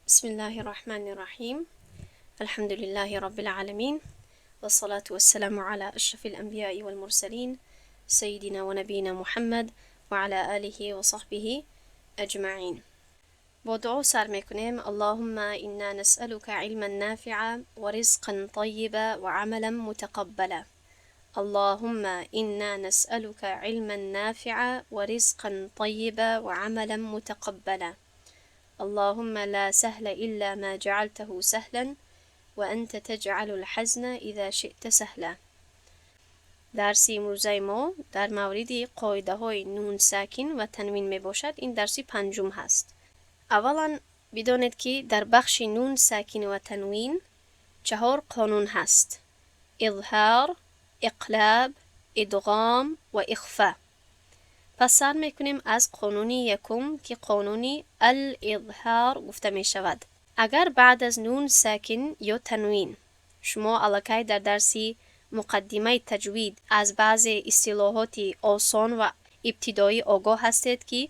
بسم الله الرحمن الرحيم. الحمد لله رب العالمين، والصلاة والسلام على أشرف الأنبياء والمرسلين سيدنا ونبينا محمد وعلى آله وصحبه أجمعين. بدعو سر میکنیم: اللهم إنا نسألك علما نافعا ورزقا طيبا وعملا متقبلا. اللهم إنا نسألك علما نافعا ورزقا طيبا وعملا متقبلا. اللهم لا سهل إلا ما جعلته سهلا وأنت تجعل الحزن إذا شئت سهلا. درسی امروزه ما در مورد قاعده های نون ساکن و تنوین می باشد. این درسی پنجم هست. اولا بدانید که در بخش نون ساکن و تنوین 4 قانون هست: اظهار، اقلاب، ادغام و اخفا. پس سر میکنیم از قانون یکم که قانون الاظهار گفته می شود. اگر بعد از نون ساکن یا تنوین شما الکی در درسی مقدمه تجوید از بعض اصطلاحات آسان و ابتدایی آگاه هستید که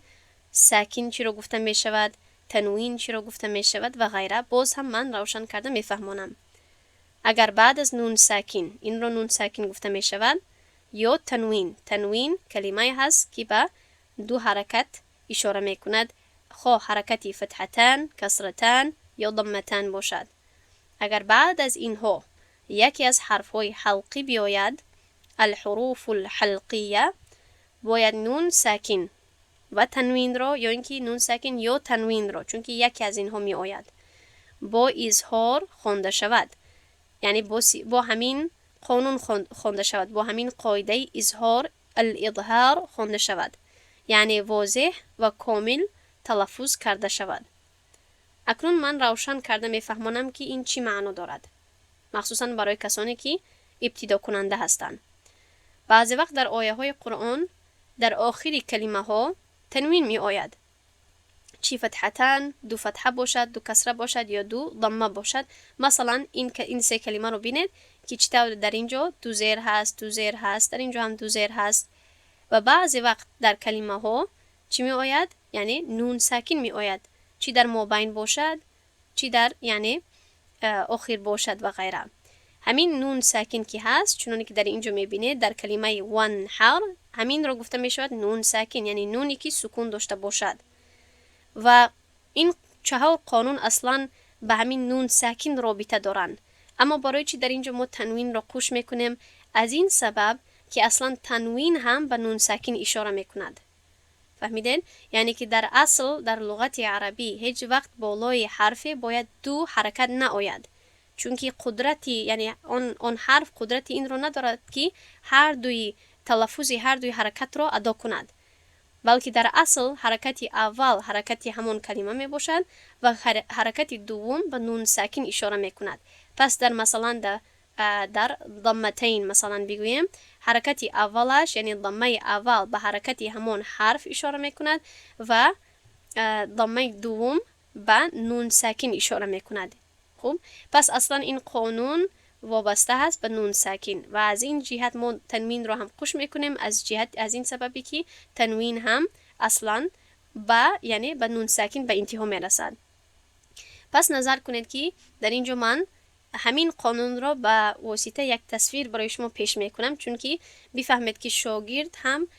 ساکن چی را گفته می شود، تنوین چی را گفته می شود و غیره، باز هم من روشن کرده می فهمانم. اگر بعد از نون ساکن این را نون ساکن گفته می شود یا تنوین کلمه هست که به 2 حرکت اشاره می کند، خواه حرکتی فتحتان، کسرتان یا ضمتان باشد. اگر بعد از اینها یکی از حرف های حلقی بیاید، الحروف الحلقیه، باید نون ساکن و تنوین را یا اینکه نون ساکن یا تنوین را، چون که یکی از اینها می آید، با اظهار خوانده شود. یعنی با همین قانون خوانده شود، با همین قاعده اظهار الاظهار خوانده شود، یعنی واضح و کامل تلفظ کرده شود. اکنون من روشن کرده میفهمانم که این چی معنا دارد، مخصوصا برای کسانی که ابتدا کننده هستند. بعضی وقت در آیه های قرآن در آخر کلمه ها تنوین می آید، چی فتحتان، 2 فتحه باشد، 2 کسره باشد یا 2 ضمه باشد. مثلا این 3 کلمه رو بینید که چطور در اینجا 2 زیر هست، 2 زیر هست، در اینجا هم 2 زیر هست. و بعضی وقت در کلمه ها چی می آید؟ یعنی نون ساکن می آید، چی در مابین باشد، چی در یعنی آخر باشد و غیره. همین نون ساکن که هست، چونانی که در اینجا می بینید در کلمه وانحر، همین رو گفته می شود نون ساکن، یعنی نونی که سکون داشته باشد. و این 4 قانون اصلا به همین نون ساکن رابطه دارند. اما برای چی در اینجا ما تنوین را قوش میکنیم؟ از این سبب که اصلا تنوین هم به نون ساکن اشاره میکند. فهمیدین؟ یعنی که در اصل در لغت عربی هیچ وقت بالای حرف باید 2 حرکت نآید، چون که قدرتی یعنی آن حرف قدرتی این را ندارد که هر دوی تلفظ هر دوی حرکت را ادا کند، بلکه در اصل حرکت اول حرکت همون کلمه می باشد و حرکت دوم به نون ساکن اشاره می کند. پس در مثلا در ضمتین مثلا بگویم حرکت اولش یعنی ضمه اول به حرکت همون حرف اشاره می کند و ضمه دوم به نون ساکن اشاره می کند. خوب، پس اصلا این قانون وابسته هست به نون ساکن و از این جهت ما تنوین رو هم قوش میکنیم، از این سببی که تنوین هم اصلا یعنی به نون ساکن به انتها میرسد. پس نظر کنید که در اینجا من همین قانون را به واسطه یک تصویر برای شما پیش میکنم، چون که بفهمید که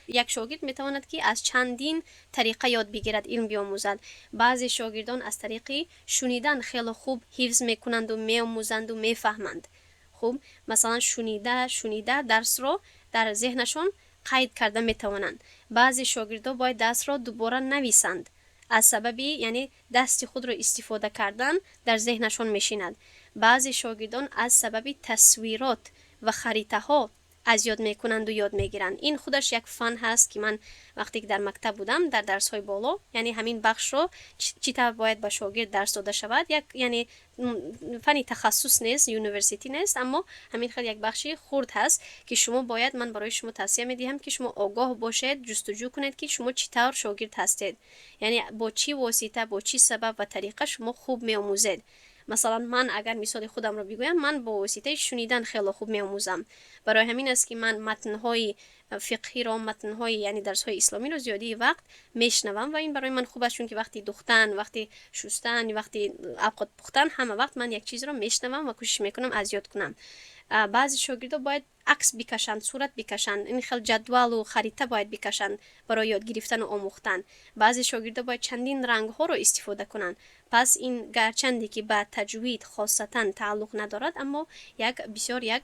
یک شاگرد میتواند که از چندین طریقه یاد بگیرد، علم بیاموزد. بعضی شاگردان از طریق شنیدن خیلی خوب حفظ میکنند و میآموزند و میفهمند. خوب، مثلا شنیده درس رو در ذهنشون قید کرده میتوانند. بعضی شاگردان باید درس را دوباره نویسند، از سببی یعنی دست خود رو استفاده کردن در ذهنشون میشیند. بعضی شاگردان از سبب تصویرات و خریطه ها از یاد میکنند و یاد میگیرند. این خودش یک فن هست که من وقتی که در مکتب بودم در درس های بالا، یعنی همین بخش رو چطور باید به شاگرد درس داده شود، یعنی فنی تخصص نیست، یونیورسیتی نیست، اما همین خیلی یک بخشی خرد هست که من برای شما توصیه میدهم که شما آگاه باشید، جستجو کنید که شما چطور شاگرد هستید، یعنی با چی واسطه، با چی سبب و طریقه شما خوب میآموزید. مثلا من اگر مثال خودم رو بگویم، من با واسطه شنیدن خیلی خوب می‌آموزم. برای همین است که من متن‌های فقهی رو، متن‌های یعنی درس‌های اسلامی رو زیادی وقت میشنوم و این برای من خوب است، چون که وقتی دوختن، وقتی شستن، وقتی اوقات پختن، همه وقت من یک چیز رو میشنوم و کوشش میکنم از یاد کنم. بعضی شاگردا باید عکس بکشند، صورت بکشند، این خیلی جدول و خریطه باید بکشند برای یاد گرفتن و آموختن. بعضی شاگردا باید چندین رنگ ها رو استفاده کنند. پس این گرچندی که به تجوید خاصتا تعلق ندارد، اما بسیار یک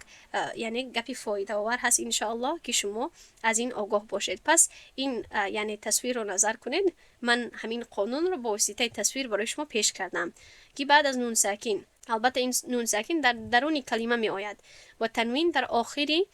یعنی گپی فایده آور هست ان شاء الله که شما از این آگاه باشید. پس این یعنی تصویر رو نظر کنید. من همین قانون رو با واسطه تصویر برای شما پیش کردم که بعد از نون ساکن، البته این نون ساکن در درون کلمه می آید و تنوین در آخری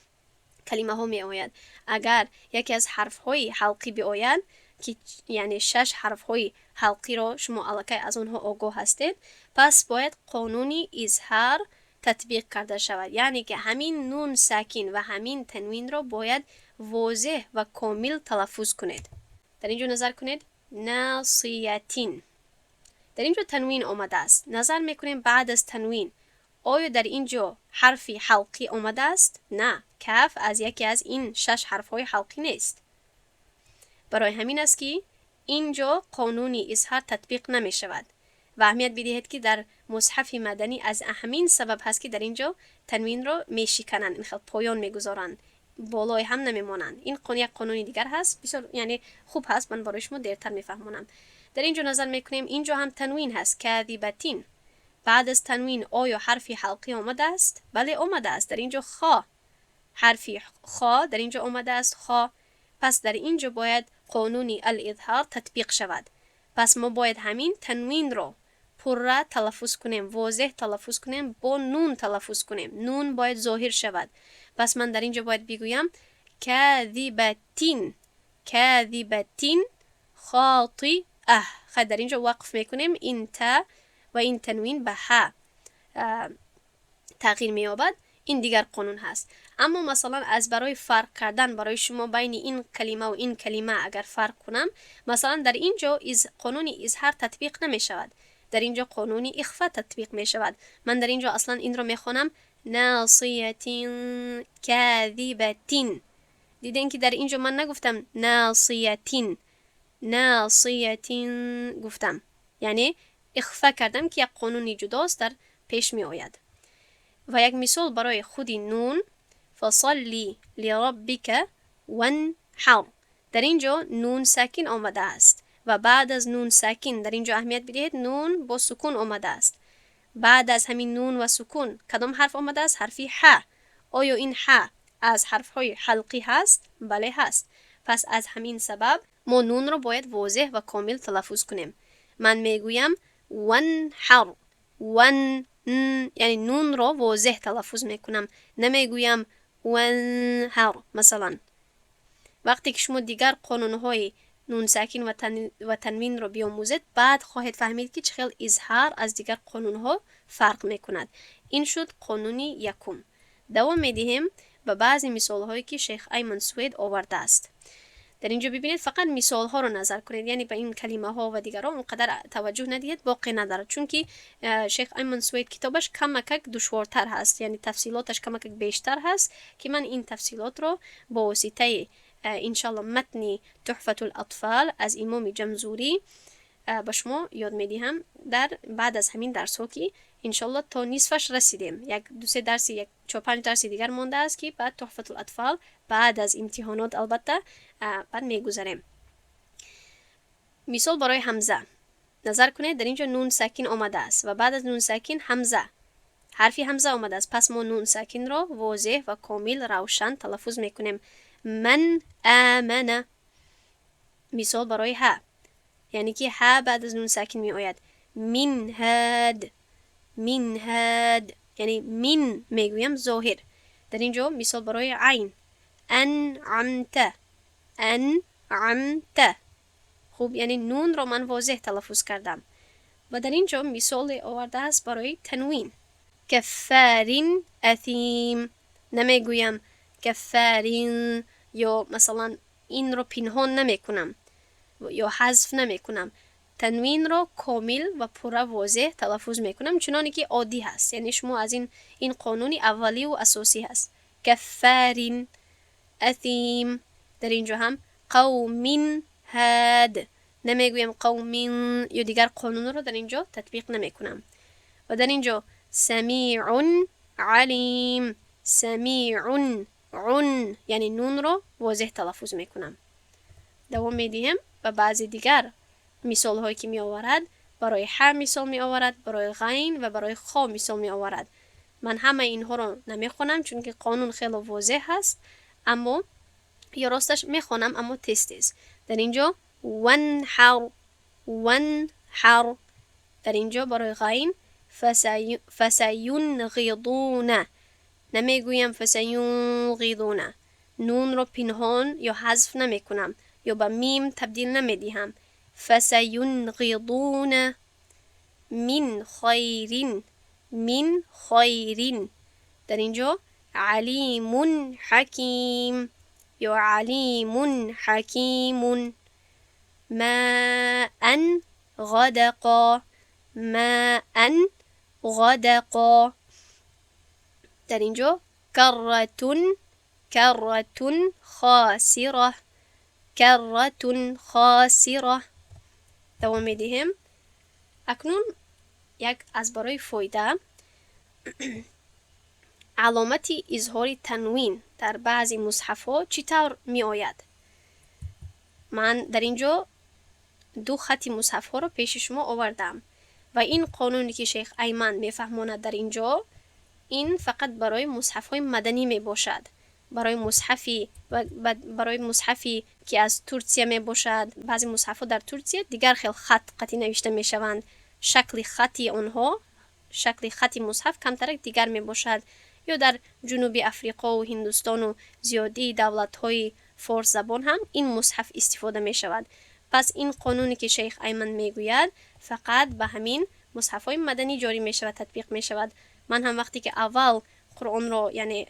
کلمه ها می آید. اگر یکی از حرف های حلقی بیاید که یعنی 6 حرف های حلقی رو شما الکی از اونها آگاه هستید، پس باید قانون اظهار تطبیق کرده شود، یعنی که همین نون ساکن و همین تنوین رو باید واضح و کامل تلفظ کنید. در اینجا نظر کنید، ناصیتین. در اینجا تنوین آمده است. نظر میکنیم بعد از تنوین آیا در اینجا حرفی حلقی آمده است؟ نه، کف از یکی از این 6 حرف های حلقی نیست. برای همین است که اینجا قانون اظهار تطبیق نمی شود و اهمیت بدهید که در مصحف مدنی از همین سبب هست که در اینجا تنوین رو می شکنند، این خیلی پایان می گذارند، بالای هم نمی مانند. این یک قانون دیگر هست، بسیار یعنی خوب هست، من برای شما دیرتر می فهمونم. در اینجا نظر میکنیم اینجا هم تنوین هست، کاذبتین. بعد از تنوین آیا حرفی حلقی آمده است؟ بله آمده است. در اینجا خا، حرفی خا در اینجا آمده است، خا. پس در اینجا باید قانون الاظهار تطبیق شود. پس ما باید همین تنوین رو پره تلفظ کنیم، واضح تلفظ کنیم، با نون تلفظ کنیم. نون باید ظاهر شود. پس من در اینجا باید بگویم کاذبتین، کاذبتین، خاطی خود. در اینجا وقف میکنیم، این تا و این تنوین به ها تغییر مییابد. این دیگر قانون هست. اما مثلا از برای فرق کردن برای شما بین این کلمه و این کلمه اگر فرق کنم، مثلا در اینجا قانون اظهار تطبیق نمی شود، در اینجا قانون اخفا تطبیق می شود. من در اینجا اصلا این رو میخوانم ناصیتین کاذبتین. دیدین که در اینجا من نگفتم ناصیتین، ناصیتین گفتم، یعنی اخفا کردم که یک قانون جداست در پیش می آید. و یک مثال برای خود نون، فصلی لربک وانحر. در اینجا نون ساکن آمده است و بعد از نون ساکن در اینجا اهمیت بدهید نون با سکون آمده است. بعد از همین نون و سکون کدام حرف آمده است؟ حرفی ح. آیا این ح از حرف های حلقی هست؟ بله هست. پس از همین سبب ما نون رو باید واضح و کامل تلفظ کنیم. من میگویم وانحر، ون، یعنی نون رو واضح تلفظ میکنم، نمیگویم وانحر. مثلا وقتی که شما دیگر قانونهای نون ساکن و تنوین رو بیاموزید، بعد خواهید فهمید که چقدر اظهار از دیگر قانونها فرق میکند. این شد قانون یکم. دوام میدهیم به بعضی مثال هایی که شیخ ایمن سوید آورده است. در اینجا ببینید فقط مثال ها رو نظر کنید، یعنی به این کلمه ها و دیگر ها اونقدر توجه ندهید، باقی ندارد، چون که شیخ ایمن سوید کتابش کمک دشوارتر هست، یعنی تفصیلاتش کمک بیشتر هست که من این تفصیلات رو با واسطه انشالله متن تحفة الاطفال از امام جمزوری به شما یاد میدهم در بعد از همین درس ها که انشالله تا نصفش رسیدیم. یک دو سه درس، یک 4-5 درس دیگر مانده است که بعد تحفة الاطفال بعد از امتحانات البته بعد میگذاریم. مثال برای همزه نظر کنید. در اینجا نون ساکن آمده است و بعد از نون ساکن همزه، حرفی همزه آمده است. پس ما نون ساکن را واضح و کامل روشن تلفظ میکنیم. من آمن. مثال برای ها، یعنی که ها بعد از نون ساکن می آید. من هاد، من هاد، یعنی من میگویم ظاهر. در اینجا مثال برای عین، انعمت، انعمت. خوب، یعنی نون را من واضح تلفظ کردم. و در اینجا مثال آورده است برای تنوین، کفارین اثیم. نمیگویم کفارین، یا مثلا این رو پنهان نمی کنم یا حذف نمی کنم. تنوین رو کامل و پورا واضح تلفظ میکنم چنانی که عادی هست. یعنی شما از این قانون اولی و اساسی هست. کفار، اثیم. در اینجا هم قوم هاد، نمیگویم قوم یا دیگر قانون رو در اینجا تطبیق نمیکنم. و در اینجا سمیع علیم، سمیع عن، یعنی نون رو واضح تلفظ میکنم. دوام میدیم و بعضی دیگر مثال هایی که می آورد برای ح مثال می آورد، برای غین و برای خا مثال می آورد. من همه اینها رو نمی خونم چون که قانون خیلی واضح هست، اما یا راستش می خونم اما تست. در اینجا ونحر، ونحر. در اینجا برای غین فسینغضون، نمیگویم فسینغضون، نون رو پنهان یا حذف نمی کنم یا به میم تبدیل نمی دهم. فسینغضون من خیر، من خیر. در اینجا علیم حکیم یا علیم حکیم. ماء غدقا، ماء غدقا. در اینجا کرة، کرة خاسرة، کرة خاسرة. دوام میدیم. اکنون یک از برای فایده علامت اظهار تنوین در بعضی مصحف ها چطور می آید؟ من در اینجا دو خط مصحف ها رو پیش شما آوردم و این قانونی که شیخ ایمن میفهماند در اینجا، این فقط برای مصحف های مدنی می باشد. برای مصحفی که از ترکیه می باشد، بعضی مصحف ها در ترکیه دیگر خیلی خطی نوشته می شوند. شکل خطی آنها، شکل خطی مصحف کمتر دیگر می باشد. یا در جنوب افریقا و هندوستان و زیادی دولت های فارس زبان هم این مصحف استفاده می شود. پس این قانونی که شیخ ایمن می گوید فقط به همین مصحف های مدنی جاری می شود، تطبیق می شود. من هم وقتی که اول قرآن رو یعنی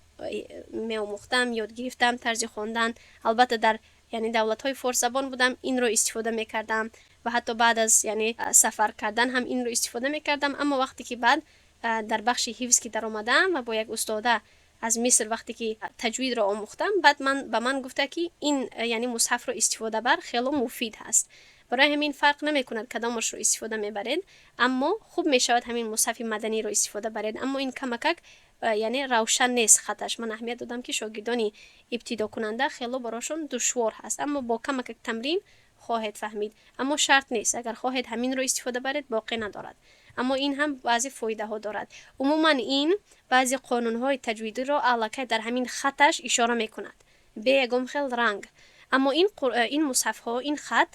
می آموختم، یاد گرفتم طرز خواندن، البته در یعنی دولت های فارس زبان بودم، این رو استفاده می کردم و حتی بعد از یعنی سفر کردن هم این رو استفاده می کردم. اما وقتی که بعد در بخش حفظ که در آمدم و با یک استاده از مصر وقتی که تجوید رو آموختم، بعد به من گفته که این یعنی مصحف رو استفاده بر خیلی مفید هست. برای همین فرق نمی کند کدامش رو استفاده میبرید، اما خوب می شود همین مصحف مدنی رو استفاده برید. اما این کمک یعنی روشن نیست خطش. من اهمیت دادم که شاگردانی ابتدا کننده خیلی براشون دشوار هست، اما با کمک تمرین خواهید فهمید. اما شرط نیست، اگر خواهید همین رو استفاده برید باقی ندارد. اما این هم بعضی فایده ها دارد. عموما این بعضی قانون های تجویدی رو علاقه در همین خطش اشاره می کند به یکم خیل رنگ. اما این مصحف ها، این خط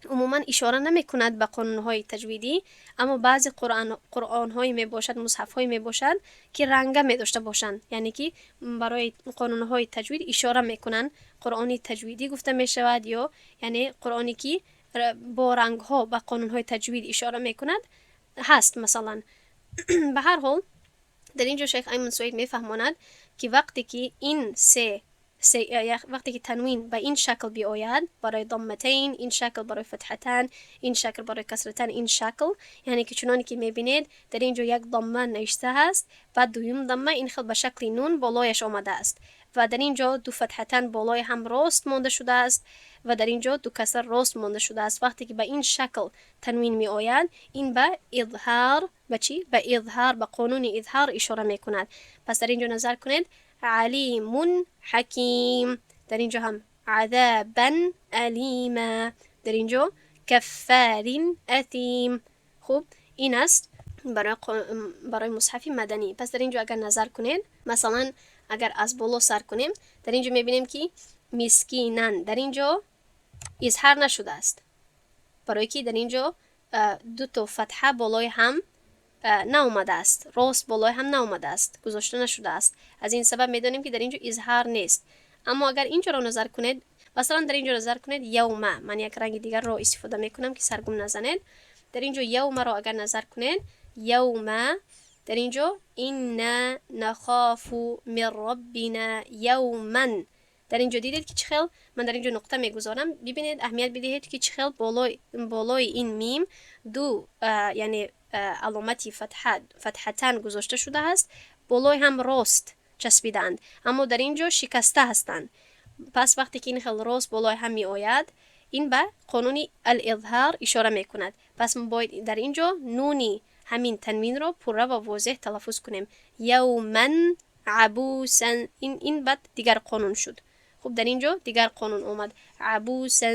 عموما اشاره نمی کند به قانون های تجویدی، اما بعضی قرآن های می باشد، مصحف های می باشد که رنگ می داشته باشند، یعنی که برای قانون های تجوید اشاره می کنند. قرآنی تجویدی گفته می شود، یا یعنی قرآنی که با رنگ ها به قانون های تجوید اشاره می کند هست. مثلا به هر حال در اینجا شیخ ایمن سوید می فهماند که وقتی که این وقتی که تنوین به این شکل بیاید، برای ضمتین این شکل، برای فتحتن این شکل، برای کسرتن این شکل، یعنی که چنانی که میبینید در اینجا یک ضمه نوشته است، بعد دویم ضمه این خیلی به شکل نون بالایش آمده است و در اینجا دو فتحتن بالای هم راست مانده شده است و در اینجا دو کسر راست مانده شده است. وقتی که به این شکل تنوین می آید، این به اظهار، به چی؟ به اظهار، به قانون اظهار اشاره می کند. پس در اینجا نظر کنید علیم حکیم، در اینجا هم عذابا الیما، در اینجا کفار اثیم. خوب، این است برای مصحف مدنی. پس در اینجا اگر نظر کنید، مثلا اگر از بالا سر کنیم، در اینجا میبینیم که مسکینن در اینجا اظهار نشده است، برای که در اینجا دو تا فتحه بالای هم ناومده است، راست بالای هم ناومده است، گذاشته نشده است. از این سبب میدانیم که در اینجا اظهار نیست. اما اگر اینجا رو نظر کنید، مثلا در اینجا نظر کنید یوم، من یک رنگ دیگر رو استفاده میکنم که سرگم نزنید. در اینجا یوم رو اگر نظر کنید، یوم در اینجا اینا نخاف من ربنا یوما، در اینجا دیدید که چه خیل من در اینجا نقطه میگذارم. ببینید اهمیت بدهید که چه خیل بالای این میم دو یعنی علامتی فتحتن گذاشته شده است، بالای هم راست چسبیدند، اما در اینجا شکسته هستند. پس وقتی که این خیل راست بالای هم می آید، این به قانون الاظهار اشاره میکند. پس ما باید در اینجا نونی همین تنوین را پره و واضح تلفظ کنیم. یوما عبوسا، این بعد دیگر قانون شد. خب در اینجا دیگر قانون اومد، عبوسا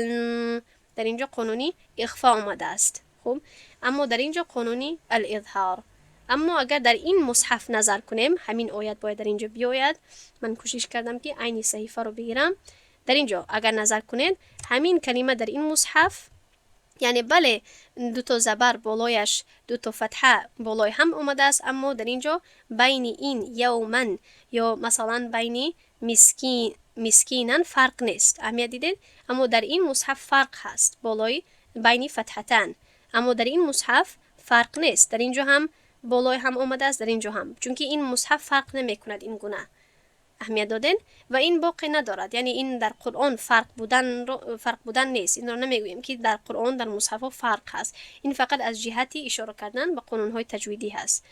در اینجا قانونی اخفا آمده است. خب اما در اینجا قانونی الاظهار. اما اگر در این مصحف نظر کنیم، همین آیت باید در اینجا بیاید. من کوشش کردم که عین صحیفه رو بگیرم. در اینجا اگر نظر کنید، همین کلمه در این مصحف، یعنی بله دو تا زبر بالایش دو تا فتحه بالای هم اومده است، اما در اینجا بین این یومن یا مثلا بین مسکینن فرق نیست. اهمیت دیدید؟ اما در این مصحف فرق هست، بالای بین فتحتن، اما در این مصحف فرق نیست. در اینجا هم بالای هم اومده است، در اینجا هم، چون که این مصحف فرق نمی کند این گونه. اهمیت دادن و این باقی ندارد، یعنی این در قرآن فرق بودن نیست. این را نمیگوییم که در قرآن در مصحف فرق هست. این فقط از جهتی اشاره کردن به قانونهای تجویدی هست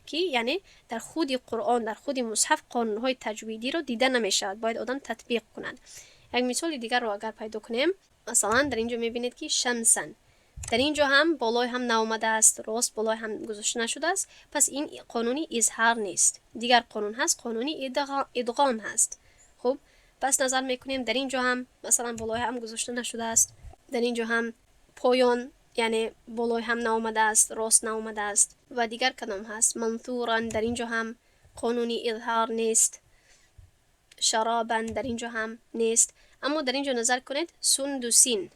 که یعنی در خود قرآن، در خود مصحف قانونهای تجویدی رو دیده نمیشود، باید آدم تطبیق کنند. یک مثال دیگر رو اگر پیدا کنیم، مثلا در اینجا میبینید که شمسن، در اینجا هم بالای هم ناومده است، راست بالای هم گذاشته نشده است. پس این قانونی اظهار نیست، دیگر قانون هست، قانونی ادغام هست. خب پس نظر میکنیم در اینجا هم مثلا بالای هم گذاشته نشده است، در اینجا هم پایان یعنی بالای هم ناومده است، راست ناومده است. و دیگر کدام هست؟ منثورا، در اینجا هم قانونی اظهار نیست. شرابا در اینجا هم نیست. اما در اینجا نظر کنید، سندوسین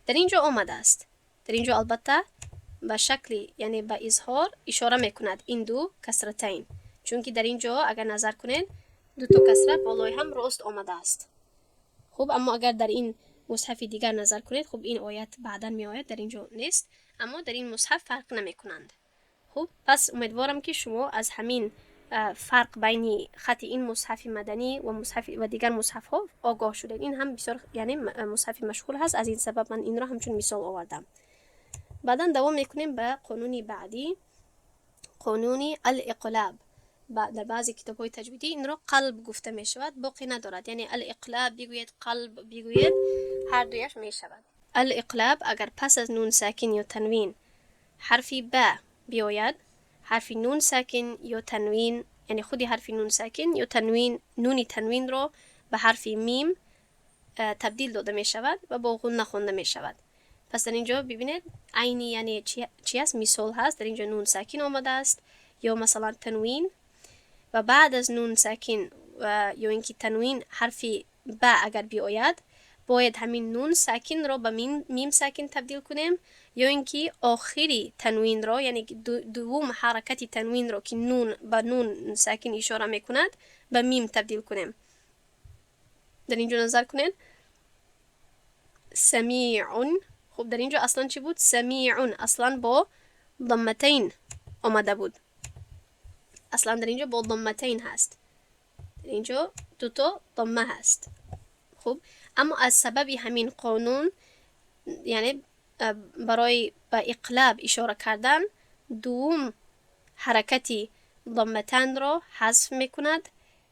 در اینجا آمده است. در اینجا البته به شکلی یعنی به اظهار اشاره میکند این دو کسرتین، چون که در اینجا اگر نظر کنید دو تا کسره بالای هم راست آمده است. خب اما اگر در این مصحف دیگر نظر کنید، خب این آیت بعدا می آید، در اینجا نیست، اما در این مصحف فرق نمی کنند. خب پس امیدوارم که شما از همین فرق بین خط این مصحف مدنی و مصحف و دیگر مصحف ها آگاه شدید. این هم بسیار یعنی مصحف مشهور هست، از این سبب من این را همچون مثال آوردم. بعدا دوام میکنیم به قانونی بعدی، قانونی الاقلاب. در بعضی کتاب های تجویدی این را قلب گفته می شود، باقی ندارد، یعنی الاقلاب بگوید، قلب بگوید، هر دویش می شود. الاقلاب اگر پس از نون ساکن یا تنوین حرفی ب بیاید، حرف نون ساکن یا تنوین، یعنی خودی حرف نون ساکن یا تنوین، نونی تنوین را به حرف میم تبدیل داده می شود و با غنه خونده می شود. پس در اینجا ببینید عینی یعنی چی است؟ مثال هست. در اینجا نون ساکن آمده است یا مثلا تنوین، و بعد از نون ساکن یا اینکه تنوین حرفی با اگر بیاید، باید همین نون ساکن را به میم ساکن تبدیل کنیم، یا اینکه آخری تنوین را یعنی دوم حرکت تنوین را که نون به نون ساکن اشاره میکند به میم تبدیل کنیم. در اینجا نظر کنید، سمیعون. خب در اینجا اصلا چی بود؟ سمیعون اصلا با ضمتین آمده بود، اصلا در اینجا با ضمتین هست، در اینجا دوتا ضمه هست. خب اما از سبب همین قانون یعنی برای به اقلاب اشاره کردن، دوم حرکتی ضمتین را حذف میکند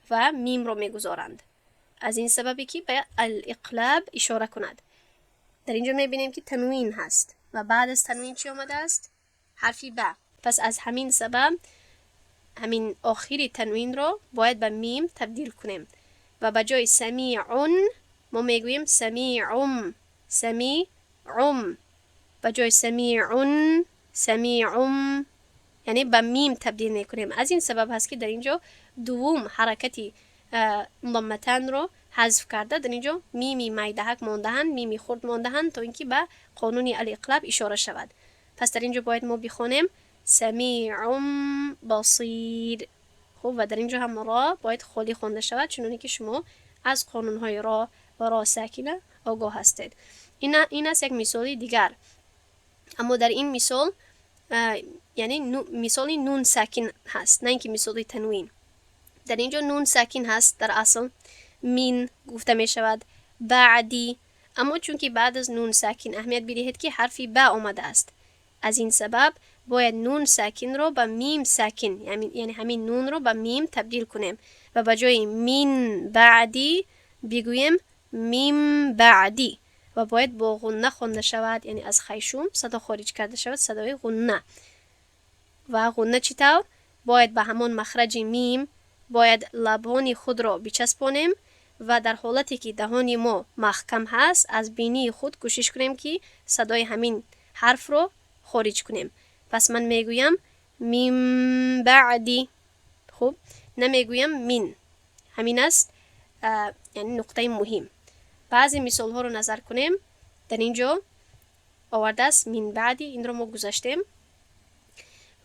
و میم را میگذارند، از این سببی که به الاقلاب اشاره کند. در اینجا میبینیم که تنوین هست و بعد از تنوین چی آمده است؟ حرفی با. پس از همین سبب همین آخری تنوین را باید به میم تبدیل کنیم و به جای سمیعون ما میگوییم سمیعم، سمیعم، به جای سمیعون سمیعم، یعنی به میم تبدیل میکنیم. از این سبب هست که در اینجا دوم حرکتی ضمتن رو حذف کرده، در اینجا میمی میدهک ماندهن، میمی خرد ماندهن تا اینکه به قانون الاقلاب اشاره شود. پس در اینجا باید ما بخونیم سمیعم بصیر. خب و در اینجا هم را باید خالی خونده شود، چون که شما از قانونهای را و را ساکنه آگاه هستید. این است یک مثال دیگر. اما در این مثال یعنی مثال نون ساکن هست، نه اینکه مثال تنوین. در اینجا نون ساکن هست در اصل مین گفته می شود. بعدی. اما چون که بعد از نون ساکن اهمیت بدهید که حرفی با آمده است، از این سبب باید نون ساکن رو به میم ساکن، یعنی همین نون رو به میم تبدیل کنیم و به جای مین بعدی بگوییم میم بعدی و باید با غنه خونده شود، یعنی از خیشوم صدا خارج کرده شود، صدای غنه. و غنه چطور؟ باید به همان مخرج میم باید لبان خود را بچسبانیم و در حالتی که دهان ما محکم هست از بینی خود کوشش کنیم که صدای همین حرف رو خارج کنیم. پس من میگویم میم بعدی. خوب، نمیگویم مین. همین است یعنی نقطه مهم. بعضی مثال ها رو نظر کنیم. در اینجا آورده است مین بعدی، این رو ما گذاشتیم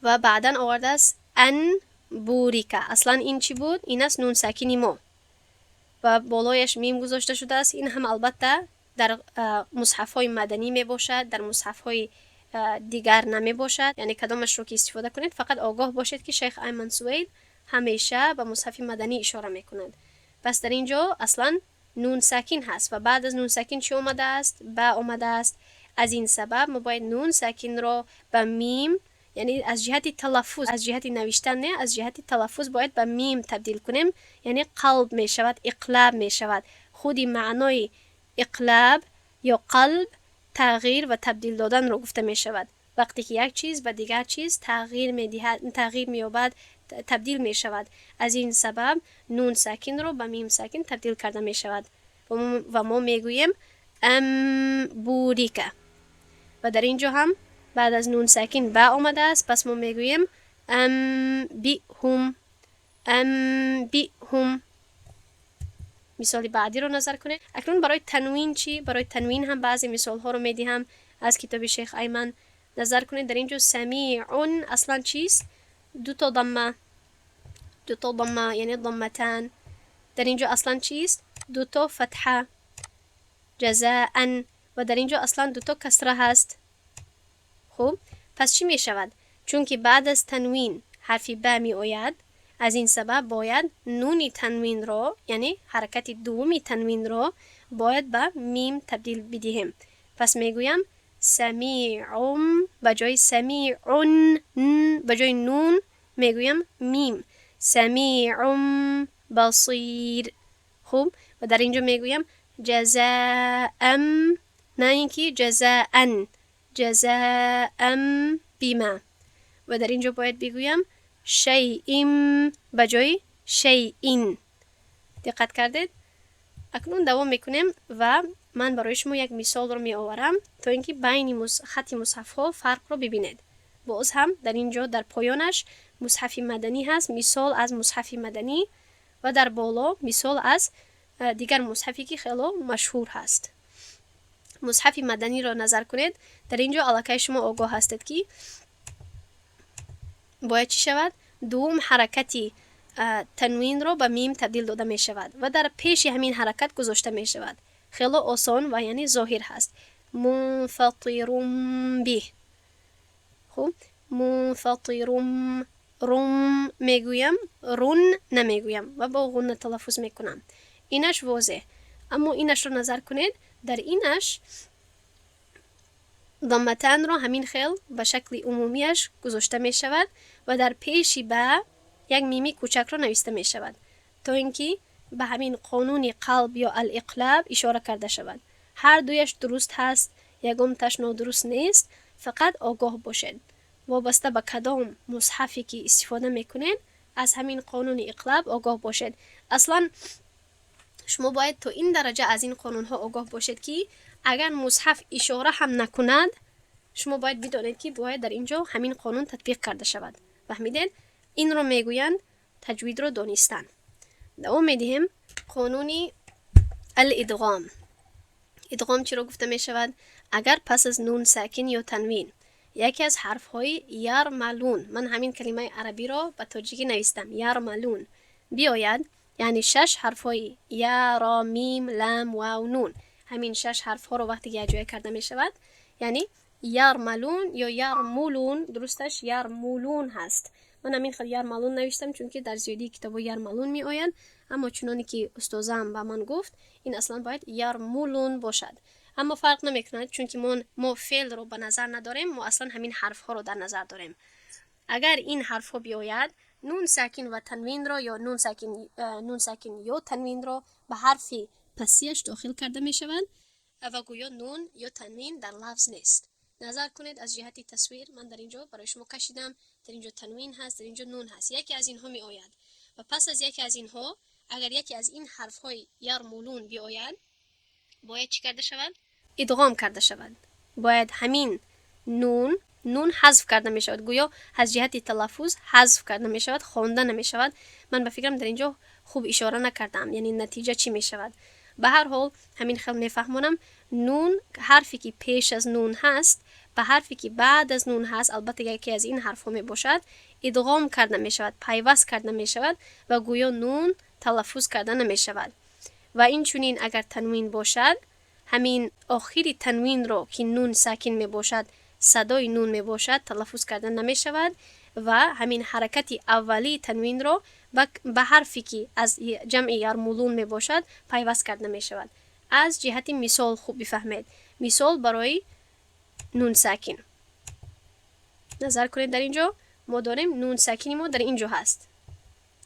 و بعدا آورده است ان بوریکا. اصلا این چی بود؟ این است نون ساکنی ما و بالایش میم گذاشته شده است. این هم البته در مصحف های مدنی می باشد، در مصحف های دیگر نمی باشد. یعنی کدامش رو که استفاده کنید فقط آگاه باشید که شیخ ایمن سوید همیشه به مصحف مدنی اشاره می کند. پس در اینجا اصلا نون ساکن هست و بعد از نون ساکن چی اومده است؟ با اومده است. از این سبب ما باید نون ساکن رو به میم، یعنی از جهت تلفظ، از جهت نوشتن نه، از جهت تلفظ باید به میم تبدیل کنیم، یعنی قلب می شود، اقلاب می شود. خودی معنای اقلاب یا قلب تغییر و تبدیل دادن رو گفته می شود. وقتی که یک چیز به دیگر چیز تغییر می دهد، تغییر می یابد، تبدیل می شود. از این سبب نون ساکن رو به میم ساکن تبدیل کرده می شود و ما می گوییم ام بوریکا. و در اینجا هم بعد از نون ساکن با آمده است، پس ما می گوییم ام بیهم. ام بیهم. مثال بعدی رو نظر کنید. اکنون برای تنوین چی؟ برای تنوین هم بعضی مثال ها رو می دهم از کتاب شیخ ایمن. نظر کنید. در اینجا سمیعون اصلا چیست؟ دو تا ضمه یعنی ضمتان. در اینجا اصلا چیست؟ دو تا فتحه جزاء. و در اینجا اصلا دو تا کسره هست. خوب، پس چی می شود؟ چون که بعد از تنوین حرفی با می آید، از این سبب باید نون تنوین رو، یعنی حرکت دومی تنوین رو باید به میم تبدیل بدهیم. پس می گویم سمیعم به جای سمیعون، به جای نون می گویم میم. سمیعم بصیر. خوب، و در اینجا می گویم جزاءم، نه اینکه جزاءن، جزاءم بیما. و در اینجا باید بگویم شیئیم به جای شیئین. دقت کردید؟ اکنون دوام میکنیم و من برای شما یک مثال رو می آورم تا اینکه بین خط مصحف ها فرق رو ببینید. باز هم در اینجا در پایانش مصحف مدنی هست، مثال از مصحف مدنی، و در بالا مثال از دیگر مصحفی که خیلی مشهور هست. مصحف مدنی را نظر کنید. در اینجا علاقه شما آگاه هستید که باید چی شود؟ دوم حرکتی تنوین را به میم تبدیل داده می شود و در پیش همین حرکت گذاشته می شود. خیلی آسان و یعنی ظاهر هست. منفطرم به. خوب، منفطرم. روم میگویم، رون نمیگویم و با غنه تلفظ میکنم. اینش واضح. اما اینش رو نظر کنید. در اینش ضمتان رو همین خیل به شکل عمومیش گذاشته می شود و در پیشی به یک میمی کوچک رو نوشته می شود تا اینکه به همین قانون قلب یا الاقلاب اشاره کرده شود. هر دویش درست هست، یکم تاش نادرست نیست. فقط آگاه باشید وابسته به کدام مصحفی که استفاده میکنین از همین قانون اقلاب آگاه باشید. اصلا شما باید تا این درجه از این قانون ها آگاه باشید که اگر مصحف اشاره هم نکند شما باید بدانید که باید در اینجا همین قانون تطبیق کرده شود. فهمیدین؟ این رو میگویند تجوید رو دانستن. دوام میدیم قانون الادغام. ادغام چی رو گفته می شود؟ اگر پس از نون ساکن یا تنوین یکی از حرف های یرملون، من همین کلمه عربی رو به تاجیکی نوشتم، یرملون بیاید، یعنی 6 حرف های یا، را، میم، لام، واو، نون، همین 6 حرف ها رو وقتی یک جای کرده می شود، یعنی یرملون یا یرمولون، درستش یرمولون هست. من همین خیلی یرملون نوشتم چون که در زیادی کتابا یرملون می آید، اما چونانی که استادم به من گفت این اصلا باید یرمولون باشد. اما فرق نمیکنه چون که ما فعل رو به نظر نداریم، ما اصلا همین حرف ها رو در نظر داریم. اگر این حرف ها بیاید نون ساکن و تنوین را یا نون ساکن یا تنوین را به حرف پسیش داخل کرده می شود و گویا نون یا تنوین در لفظ نیست. نظر کنید از جهت تصویر، من در اینجا برای شما کشیدم، در اینجا تنوین هست، در اینجا نون هست، یکی از اینها می آید و پس از یکی از اینها اگر یکی از این حرف های یرمولون بیاید باید چی کرده شود؟ ادغام کرده شود. باید همین نون حذف کرده می شود، گویا از جهت تلفظ حذف کرده می شود، خوانده نمی شود. من به فکرم در اینجا خوب اشاره نکردم، یعنی نتیجه چی می شود. به هر حال همین خیلی میفهمونم نون حرفی که پیش از نون هست به حرفی که بعد از نون هست، البته یکی از این حرف ها می باشد، ادغام کرده می شود، پیوست کرده می شود و گویا نون تلفظ کرده نمی شود. و این چونین اگر تنوین باشد، همین آخری تنوین رو که نون ساکن می باشد، صدای نون می باشد، تلفظ کرده نمی شود و همین حرکت اولی تنوین رو به حرفی که از جمع یرمولون می باشد پیوست کرده می شود. از جهت مثال خوب بفهمید. مثال برای نون ساکن نظر کنید. در اینجا ما داریم نون ساکنی ما در اینجا هست.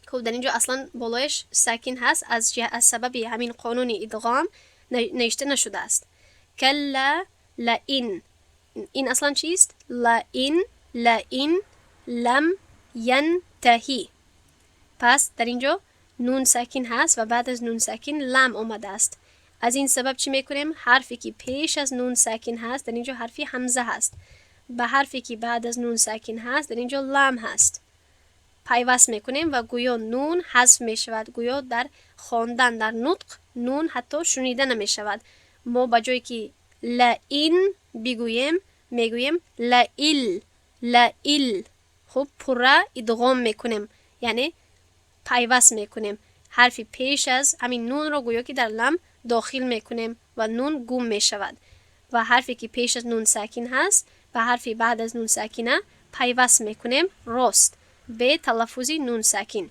خب در اینجا اصلا بالایش ساکن هست، از سبب همین قانون ادغام نوشته نشده است. کلا لئن، این اصلا چیست؟ لئن لم ینتهی. پس در اینجا نون ساکن هست و بعد از نون ساکن لم آمده است. از این سبب چی میکنیم؟ حرفی که پیش از نون ساکن هست در اینجا حرفی حمزه هست، به حرفی که بعد از نون ساکن هست در اینجا لم هست پیوست میکنیم و گویا نون حذف میشود. گویا در خواندن، در نطق نون حتی شنیده نمیشود. ما به جایی که لئن بگوییم میگوییم لئل. خب پره ادغام میکنیم، یعنی پیوست میکنیم. حرفی پیش از همین نون رو گویا که در لم داخل میکنیم و نون گم میشود و حرفی که پیش از نون ساکن هست و حرفی بعد از نون ساکنه پیوست میکنیم راست به تلفظ نون ساکن.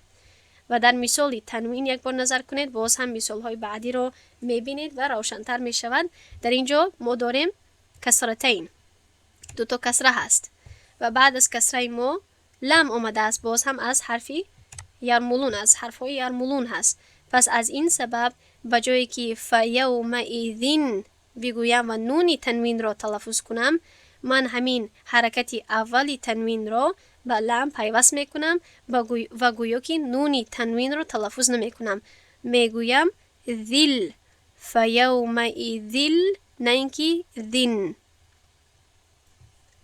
و در مثال تنوین یک بار نظر کنید، باز هم مثال های بعدی رو میبینید و روشن‌تر میشود. در اینجا ما داریم کسرتین، دو تا کسره هست و بعد از کسره ما لم آمده است، باز هم از حرفی یرمولون، از حرفهای یرمولون هست. پس از این سبب به جایی که فیومئذین بگویم و نون تنوین را تلفظ کنم، من همین حرکت اولی تنوین را به لم پیوست میکنم و گویا که نون تنوین را تلفظ نمی کنم، میگویم ذل، فیومئذل، نه اینکه ذن.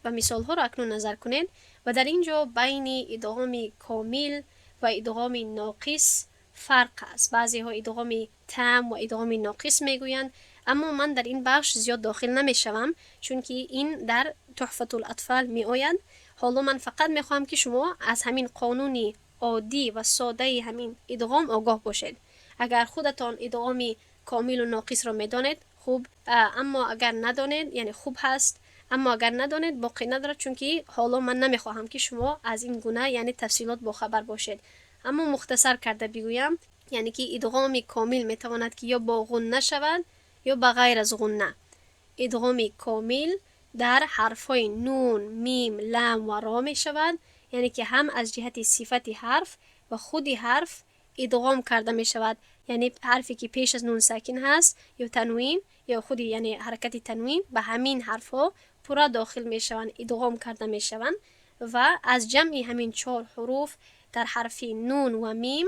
و مثال ها را اکنون نظر کنید. و در اینجا بین ادغام کامل و ادغام ناقص فرق است. بعضی ها ادغام تام و ادغام ناقص میگویند، اما من در این بخش زیاد داخل نمیشوم چون که این در تحفة الاطفال می آید. حالا من فقط میخواهم که شما از همین قانون عادی و ساده همین ادغام آگاه باشید. اگر خودتان ادغام کامل و ناقص را میدانید خوب، اما اگر ندانید یعنی خوب هست، اما اگر ندانید باقی نداره، چون که حالا من نمیخواهم که شما از این گونه یعنی تفصیلات باخبر باشید. اما مختصر کرده بگویم، یعنی که ادغام کامل میتواند که یا با غنه شود یا با غیر از غنه. ادغام کامل در حرفهای نون، میم، لام و را می شود، یعنی که هم از جهت صفت حرف و خود حرف ادغام کرده می شود، یعنی حرفی که پیش از نون ساکن هست یا تنوین یا خودی یعنی حرکت تنوین به همین حرف ها پورا داخل می شوند، ادغام کرده می شوند و از جمع همین 4 حروف در حرف نون و میم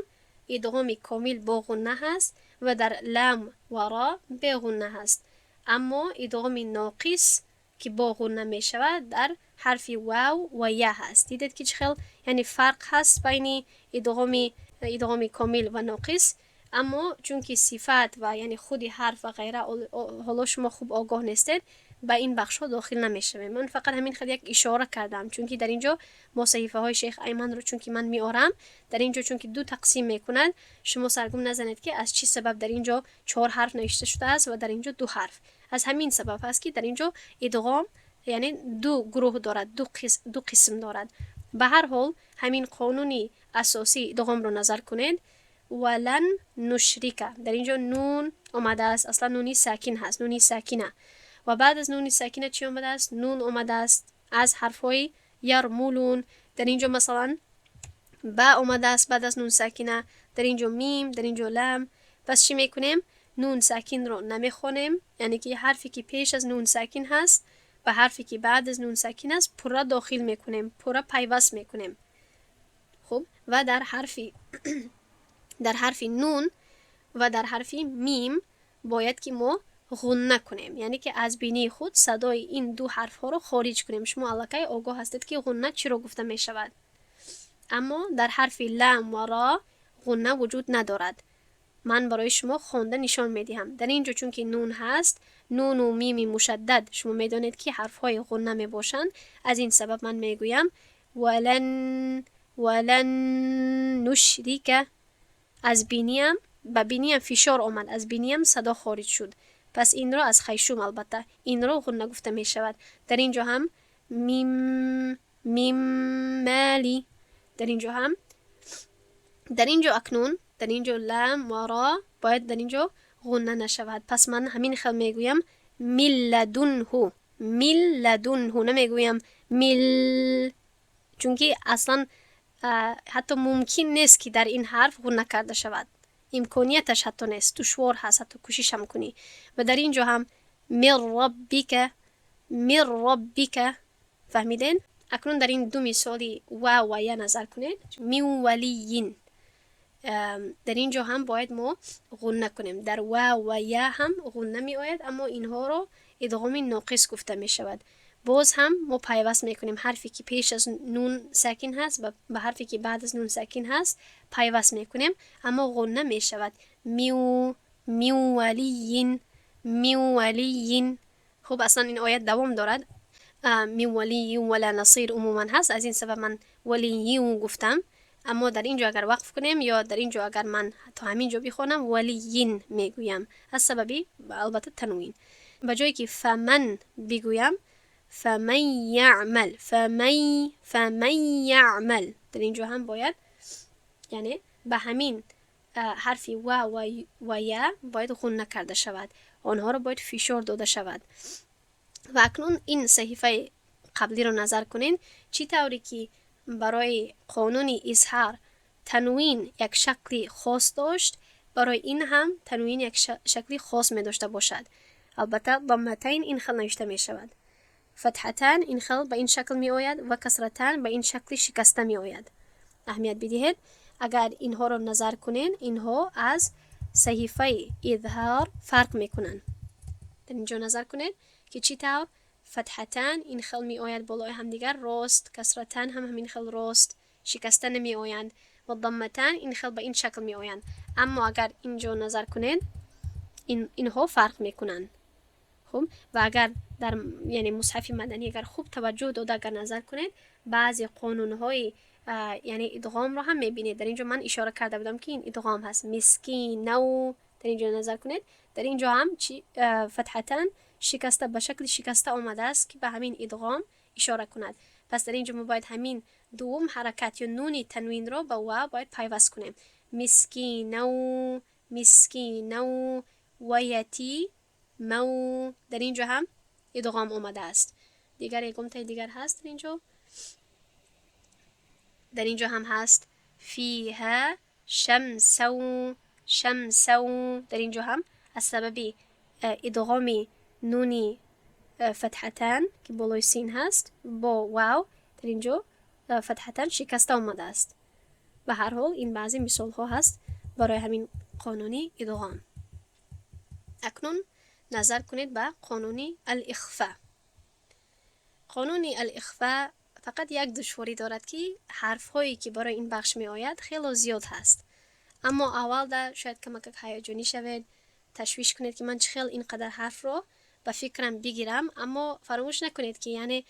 ادغام کامل با غنه هست و در لام و را به غنه هست. اما ادغام ناقص که با غنه می شود در حرف واو و یا هست. دیدید که چه یعنی فرق هست بین ادغام کامل و ناقص. اما چون که صفت و یعنی خودی حرف و غیره حالا شما خوب آگاه نیستید به این بخش ها داخل نمیشه. من فقط همین خیلی یک اشاره کردم، چون که در اینجا ما صحیفه های شیخ ایمن رو چون که من میارم در اینجا چون که 2 تقسیم میکنن، شما سرگم نزنید که از چی سبب در اینجا 4 حرف نوشته شده است و در اینجا 2 حرف. از همین سبب هست که در اینجا ادغام یعنی دو گروه دارد، دو قسم دارد. به هر حال همین قانونی اساسی ادغام رو نظر کنید. ولن نشرک، در اینجا نون آمده است، اصلا نونی ساکن هست، نونی ساکنه. و بعد از نونی ساکنه چی آمده است؟ نون آمده است از حرفهای یرمولون. در اینجا مثلا با آمده است بعد از نون ساکنه، در اینجا میم، در اینجا لام. پس چی میکنیم؟ نون ساکن رو نمیخونیم، یعنی که حرفی که پیش از نون ساکن هست و حرفی که بعد از نون ساکن است پورا داخل میکنیم، پورا پیوست میکنیم. خب و در حرف نون و در حرف میم باید که ما غنه کنیم، یعنی که از بینی خود صدای این دو حرف ها رو خارج کنیم. شما الکی آگاه هستید که غنه چی رو گفته می شود. اما در حرف لام و را غنه وجود ندارد. من برای شما خوانده نشان می دهم. در اینجا چون که نون هست، نون و میم مشدد، شما می دانید که حرف های غنه می باشند. از این سبب من می گویم ولن نشرک. از بینیم با بینیم فشار آمد، از بینیم صدا خارج شد. پس این را از خیشوم، البته این را غنه گفته می شود. در اینجا هم میم مالی، در اینجا هم، در اینجا اکنون، در اینجا لام و را باید در اینجا غنه نشود. پس من همین خیل می گویم میلدونه، میلدونه، نمی گویم میل، چون که اصلا حتی ممکن نیست که در این حرف غنه کرده شود، امکانیتش حتی نیست، دشوار هست حتی کوشش هم کنی. و در اینجا هم من ربک، فهمیدین؟ اکنون در این دو مثالی و یا نظر کنید. من ولیین، در اینجا هم باید ما غنه کنیم. در و یا هم غنه می آید، اما اینها رو ادغام ناقص گفته می شود. باز هم ما پیوست میکنیم، حرفی که پیش از نون ساکن هست به حرفی که بعد از نون ساکن هست پیوست میکنیم، اما غنه میشود. میولیین. خب اصلا این آیت دوام دارد. میولی ولا نصیر عموما هست، از این سبب من ولیین گفتم. اما در اینجا اگر وقف کنیم یا در اینجا اگر من تا همینجا بخونم ولیین میگویم، از سببی البته تنوین. به جایی که فمن بگویم فمن یعمل، در اینجا هم باید یعنی به همین حرفی و یا باید غنه کرده شود، آنها رو باید فشار داده شود. و اکنون این صحیفه قبلی رو نظر کنین، چی طوری که برای قانون اظهار تنوین یک شکلی خاص داشت، برای این هم تنوین یک شکلی خاص می داشته باشد. البته ضمتین این خل نوشته می شود، فتحتان این خل به این شکل می آید و کسرتان به این شکل شکسته می آید. اهمیت بدهید. اگر اینها رو نظر کنین، اینها از صحیفه اظهار فرق می کنن. در اینجا نظر کنین که چی طور فتحتان این خل می آید بالای هم دیگر راست، کسرتان هم همین خل راست، شکسته نمی آیند، و ضمتان این خل به این شکل می آیند. اما اگر اینجا نظر کنین اینها فرق می کنن. خب و اگر در یعنی مصحف مدنی اگر خوب توجه داده اگر نظر کنید، بعضی قانون‌های یعنی ادغام رو هم می‌بینید. در اینجا من اشاره کرده بودم که این ادغام هست، مسکینو، در اینجا نظر کنید. در اینجا هم فتحتان شکسته به شکل شکسته آمده است که به همین ادغام اشاره کند. پس در اینجا ما باید همین دوم حرکت یا نون تنوین رو با و باید پیوست کنیم. مسکینو و یتی مو، در اینجا هم ادغام آمده است. دیگر یک گمته دیگر هست در اینجا هم هست فیها شمسو، در اینجا هم از سبب ادغام نونی فتحتان که بالای سین هست با واو، در اینجا فتحتان شکسته آمده است. به هر حال این بعضی مثال ها هست برای همین قانونی ادغام. اکنون نظر کنید به قانونی الاخفا. قانونی الاخفا فقط یک دشواری دارد که حرف هایی که برای این بخش می آید خیلی زیاد هست. اما اول در شاید کمک هیجانی شوید، تشویش کنید که من چخیل اینقدر حرف رو به فکرم بگیرم. اما فراموش نکنید که یعنی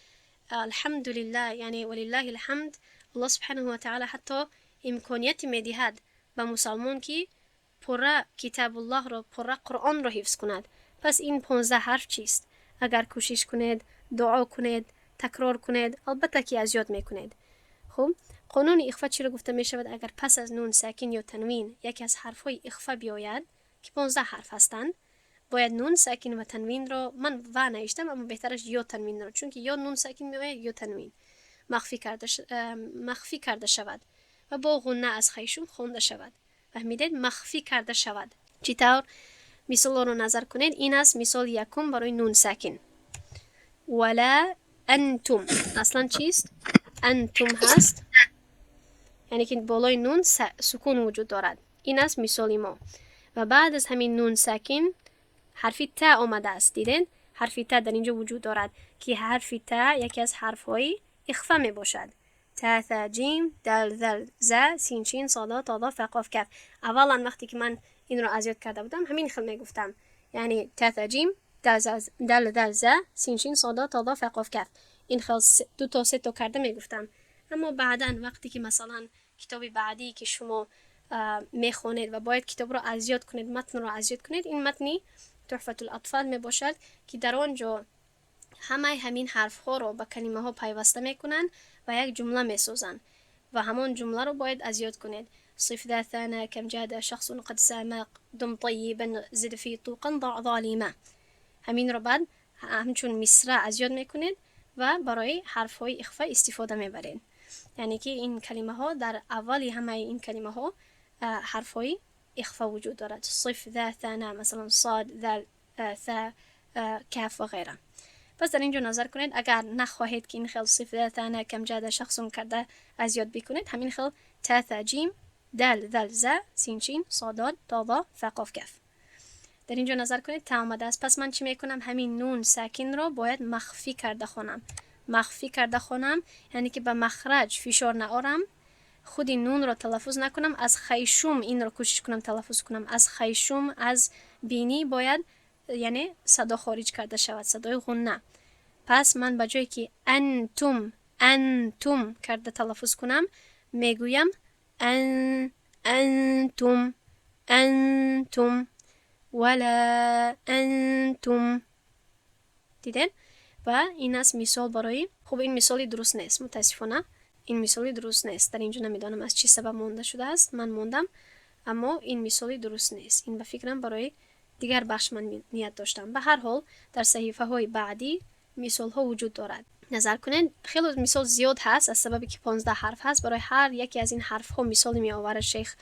الحمدلله، یعنی ولله الحمد، الله سبحانه و تعالی حتی امکانیت می دهد به مسلمان که پورا کتاب الله رو، پورا قرآن رو حفظ کند. پس این 15 حرف چیست؟ اگر کوشش کنید دعا کنید، تکرار کنید، البته که از یاد میکنید. خب قانون اخفا چرا گفته می شود؟ اگر پس از نون ساکن یا تنوین یکی از حرف های اخفا بیاید که 15 حرف هستند، باید نون ساکن و تنوین را، من و نوشتم اما بهترش یا تنوین را، چون که یا نون ساکن میآید یا تنوین مخفی کرده شود و با غنه از خیشون خوانده شود. فهمیدید؟ مخفی کرده شود. چطور؟ مثال رو نظر کنید. این است مثال یکم برای نون ساکن. ولا انتم. اصلا چیست؟ انتم هست، یعنی که بالای نون سکون وجود دارد. این است مثال ما. و بعد از همین نون ساکن حرفی تا آمده است. دیدین؟ حرفی تا در اینجا وجود دارد که حرفی تا یکی از حرف‌های اخفا می باشد. تا، ث، جیم، دال، ذل، ز، سین، شین، صاد، تا، ض، ف، قاف، کف. اولا وقتی که من این رو ازیاد کرده بودم همین خیلی میگفتم، یعنی تا، ث، جیم، دال، ذل، ز، سین، شین، صاد، تا، ض، ف، قاف، کف. این خیلی 2 تا 3 تا کرده میگفتم. اما بعداً وقتی که مثلا کتاب بعدی که شما میخونید و باید کتاب رو ازیاد کنید، متن رو ازیاد کنید، این متنی تحفة الاطفال می باشد که در آنجا همین حرف ها رو با کلمه ها پیوسته میکنن و یک جمله میسازن و همون جمله رو باید ازیاد کنید. صف ذا ثانا كم جاد شخص قد سامق دم طيبا زد في طوقا ضع ظالما. همین رو بعد همچون مصرع ازیاد میکنید و برای حرف های اخفا استفاده میبرید. یعنی که این کلمه ها در اولی همه این کلمه ها حرف های اخفا وجود دارد. صف ذا ثانا، مثلا صاد، ذل، ثا، کف و غیره. پس در اینجا نظر کنید اگر نخواهید که این خیل صف ذا ثانا کم جاد شخص کرده از یاد بکنید، همین خیل تا، ث، جیم، دال، ذل، ز، سین، شین، صاد، تا، ض، ف، قاف، کف. در اینجا نظر کنید تا آمده است. پس من چی میکنم؟ همین نون ساکن رو باید مخفی کرده خوانم. مخفی کرده خوانم یعنی که به مخرج فشار نآورم، خود نون رو تلفظ نکنم، از خیشوم این رو کوشش کنم تلفظ کنم، از خیشوم، از بینی باید یعنی صدا خارج کرده شود، صدای غنه. پس من به جایی که انتم کرده تلفظ کنم میگویم انتم ولا انتم. دیدن؟ و این است مثال برای، خب این مثالی درست نیست متاسفانه، این مثالی درست نیست. در اینجا نمیدانم از چی سبب مونده شده است، من موندم، اما این مثالی درست نیست. این به فکرم برای دیگر بخش من نیت داشتم. به هر حال در صحیفه های بعدی مثال ها وجود دارد. نظر کنید خیلی مثال زیاد هست از سببی که 15 حرف هست. برای هر یکی از این حرف ها مثالی می آورد شیخ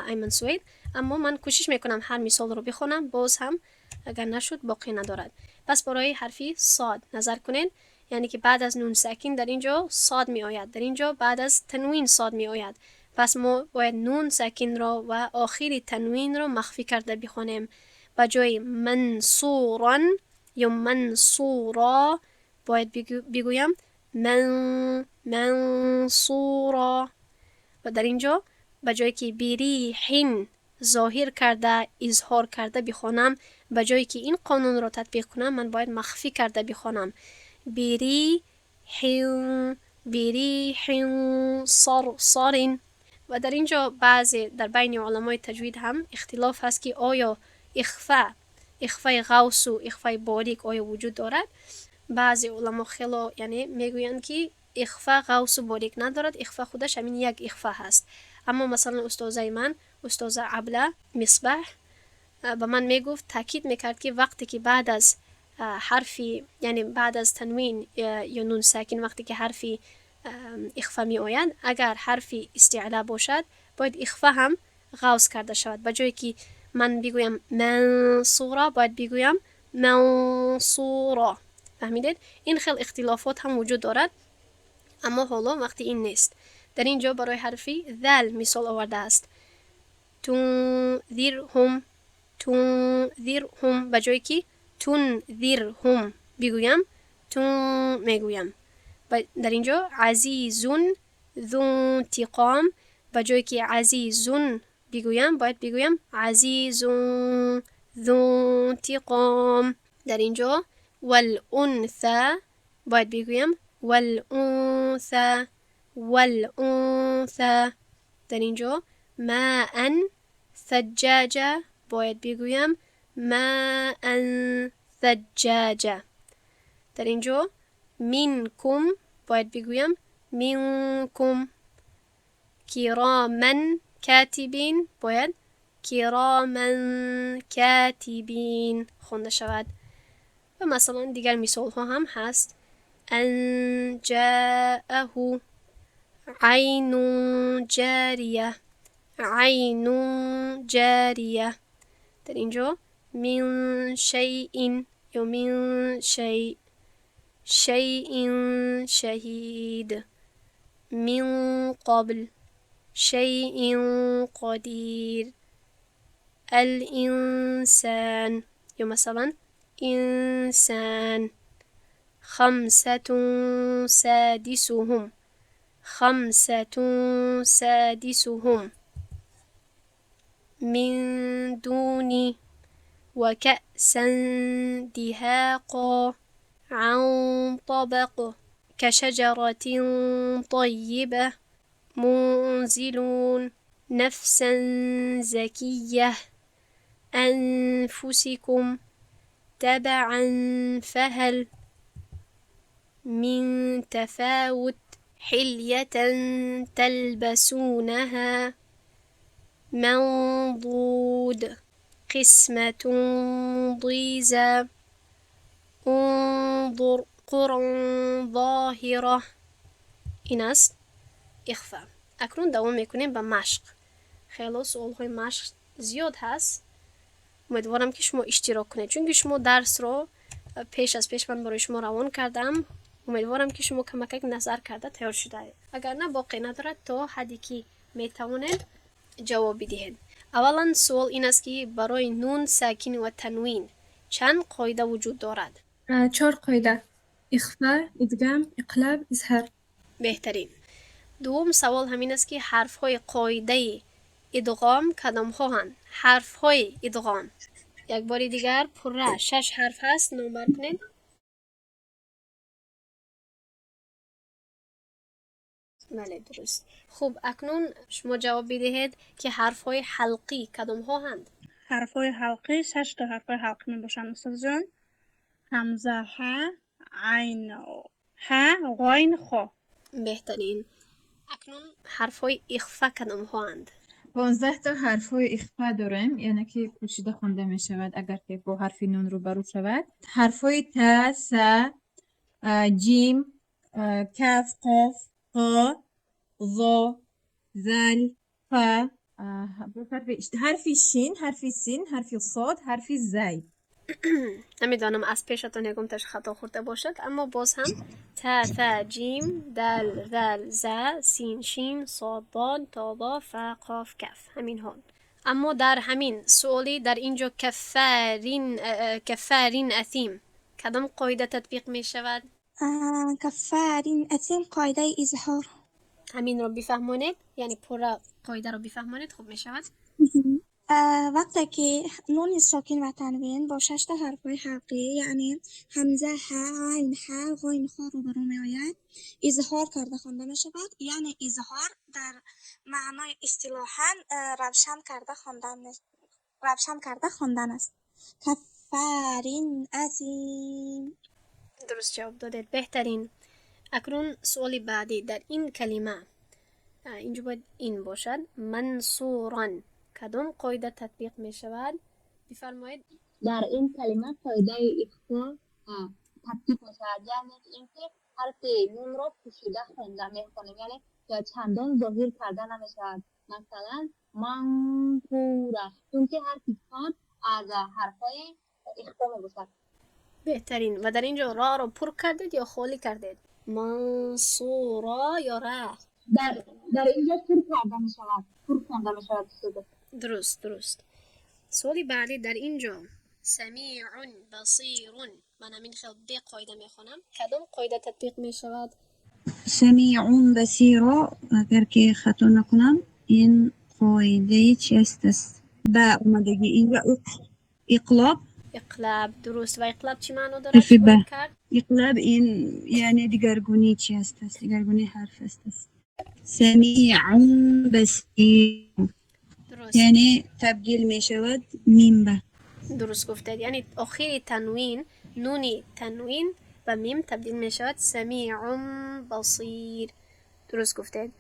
ایمن سوید، اما من کوشش میکنم هر مثال رو بخونم، باز هم اگر نشد باقی ندارد. پس برای حرفی صاد نظر کنید، یعنی که بعد از نون ساکن در اینجا صاد می آید، در اینجا بعد از تنوین صاد می آید. پس ما باید نون ساکن را و آخری تنوین را مخفی کرده بخونیم. با جای منصورا یا منصورا باید بگویم منصورا. و در اینجا با جایی که بریحین ظاهر کرده اظهار کرده بخونم، با جایی که این قانون را تطبیق کنم من باید مخفی کرده بخونم. بریحین صارین. و در اینجا بعضی در بین علمای تجوید هم اختلاف هست که آیا اخفای غوث و اخفای باریک آیا وجود دارد. بعضی علما خیلی یعنی میگویند که اخفا غوث و باریک ندارد، اخفا خودش همین یک اخفا هست. اما مثلا استاذای من، استاذ عبله مصباح، با من میگفت، تاکید میکرد که وقتی که بعد از حرفی یعنی بعد از تنوین یا نون ساکن وقتی که حرفی اخفا می آید، اگر حرفی استعلا باشد باید اخفا هم غوث کرده شود. بجایی که من بگویم منصورا باید بگویم منصورا. فهمیدید؟ این خیلی اختلافات هم وجود دارد، اما حالا وقتی این نیست. در اینجا برای حرفی ذل مثال آورده است. تنذرهم بجایی که تنذرهم بگویم تون میگویم. در اینجا عزیزون ذو انتقام بجایی که عزیزون بگویم باید بگویم عزیزون ذو انتقام. در اینجا والانثى باید بگویم والانثى. در اینجا ماء ثجاجة باید بگویم ماء ثجاجة. در اینجا منکم باید بگویم منکم. کراما کاتبین باید کراما کاتبین خونده شود. و مثلا دیگر مثال ها هم هست. ان جاءه عین جاریه عین جاریه. در اینجا من شیء یا من شیء شیء شهید. من قبل شیء قدیر. الانسان یا مثلا انسان. خمسة سادسهم خمسة سادسهم. من دون وكأسا دهاقا عن طبق كشجرة طيبة منزلون نفسا زكية أنفسكم تبعا فهل من تفاوت حلية تلبسونها منضود قسمة ضيزى انظر قرى ظاهرة. این است اخفا. اکنون دوام میکنیم به مشق. خیلی سوال های مشق زیاد هست. امیدوارم که شما اشتراک کنید چون که شما درس رو پیش از پیش من برای شما روان کردم. امیدوارم که شما کمک نظر کرده تیار شده اید. اگر نه باقی ندارد تا حدی که میتوانید جواب بدهید. اولا سوال این است که برای نون ساکن و تنوین چند قاعده وجود دارد؟ 4 قاعده: اخفا، ادغام، اقلاب، اظهار. بهترین. دوم سوال همین است که حرف های قاعده ادغام کدام ها هستند؟ حرف های ادغام یک بار دیگر پره 6 حرف هست. نمبر کنید. بله درست. خب اکنون شما جواب بدهید که حرف های حلقی کدام ها هستند؟ حرف های حلقی 6 تا حرف های حلقی می باشند استاد جان. همزه ها، عین ها، غین خو. بهترین. اکنون حرف های اخفا کدام ها هستند؟ 15 تا حرف های اخفا داریم، یعنی که پوشیده خونده می شود اگر که با حرف نون روبرو شود. حرف های تا، سا، جیم، کف، قاف، قا، ظا، ذل، فا، حرف شین، حرف سین، حرف صاد، حرف زی. نمیدانم از پیشتون یکم خطا خورده باشد اما باز هم تا، ثا، جیم، دال، ذل، زا، سین، شین، صاد، ضاد، تا، ضا، فا، قاف، کف. همین ها. اما در همین سوالی در اینجا کفارین اثیم کدام قاعده تطبیق می شود؟ کفارین اثیم قاعده اظهار. همین رو بفهمونید، یعنی پورا قاعده رو بفهمونید خوب می شود. وقتی که نون ساکن و تنوین با 6 تا حرف‌های حلقی یعنی همزه ها، عین ها، غین ها روبرو می آید اظهار کرده خوانده می شود. یعنی اظهار در معنای اصطلاحاً روشن کرده خواندن است. کفارین اثیم. درست جواب دادید. بهترین. اکنون سوالی بعدی در این کلمه اینجا باید این باشد. منصوران کدام قاعده تطبیق می شود؟ بفرمایید. در این کلمه قاعده اخفا تطبیق می شود، یعنی اینکه حرف نون را پوشیده خوانده می کنیم، یعنی چندان ظاهر کرده نمی شود. مثلا منصوره، چون که حرف صاد از حرفای اخفا می باشد. بهترین. و در اینجا را رو پر کردید یا خالی کردید؟ منصورا یا را؟ در اینجا پر کرده می شود، پر خوانده می شود. درست. سوالی بعدی در اینجا سمیع بصیر. من همین خیلی به قاعده می خونم. کدام قاعده تطبیق می شود؟ سمیع بصیر. اگر که خطا نکنم این قاعده چی است؟ با اومدگی اینجا اقلاب. درست. و اقلاب چی معنی داره؟ اقلاب این یعنی دیگرگونی چی است؟ دیگرگونی حرف است. سمیع بصیر یعنی تبدیل می شود میم به. درست گفتید. یعنی آخر تنوین، نون تنوین به میم تبدیل می شود سمیع بصیر. درست گفتید.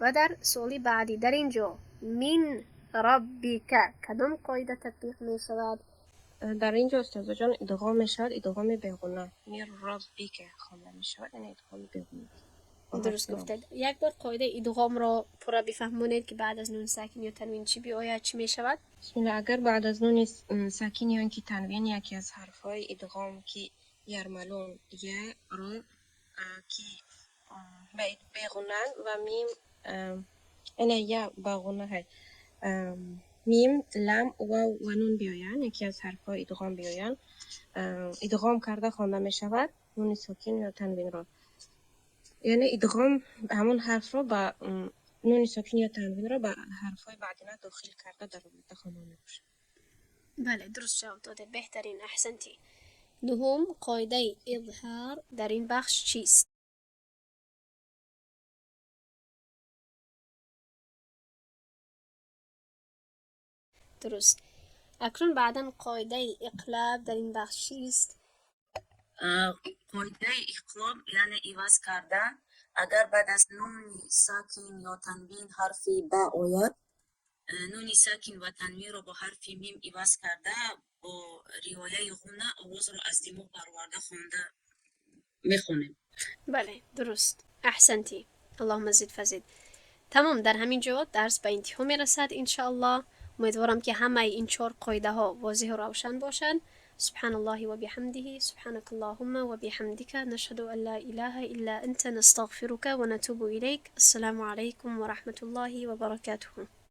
و در سوالی بعدی در اینجا من ربک کدام قاعده تطبیق می شود؟ در اینجا استاد جان ادغام می شود، ادغام بگونه. من ربک خوانده می شود، یعنی ادغام بگونه. درست گفتید. یک بار قاعده ادغام را پورا بفهمونید که بعد از نون ساکن یا تنوین چی بیاید چی می شود؟ بسم الله. اگر بعد از نون ساکن یا اینکه تنوین یکی از حرفهای ادغام که یرملون یا رو که بگونن و میم اینه یا بگونه های میم لام و نون بیاین، یکی از حرفهای ادغام بیاین، ادغام کرده خوانده می شود نون ساکن یا تنوین را. یعنی ادغام همون حرف رو با نون ساکن یا تنوین رو با حرفهای بعدینه داخل کرده در رابطه خوانده می باشه. بله درست جواب داده. بهترین، احسنتی. نهم قاعده اظهار در این بخش چیست؟ درست. اکنون بعدا قاعده اقلاب در این بخش چیست؟ قاعده اقلاب یعنی عوض کردن. اگر بعد از نون ساکن یا تنوین حرفی با آید، نون ساکن و تنوین رو با حرف میم عوض کرده با روایه غنه آواز رو از دماغ برآورده خوانده میخونیم. بله درست. احسنتی. اللهم زد فزد. تمام. در همین جا درس به انتها میرسد انشاءالله. امیدوارم که همه این 4 قاعده ها واضح و روشن باشند. سبحان الله و بحمده، سبحانك اللهم و بحمدك، نشهد ان لا اله الا انت، نستغفرك و نتوب الیک. السلام علیکم و رحمت الله و برکاته.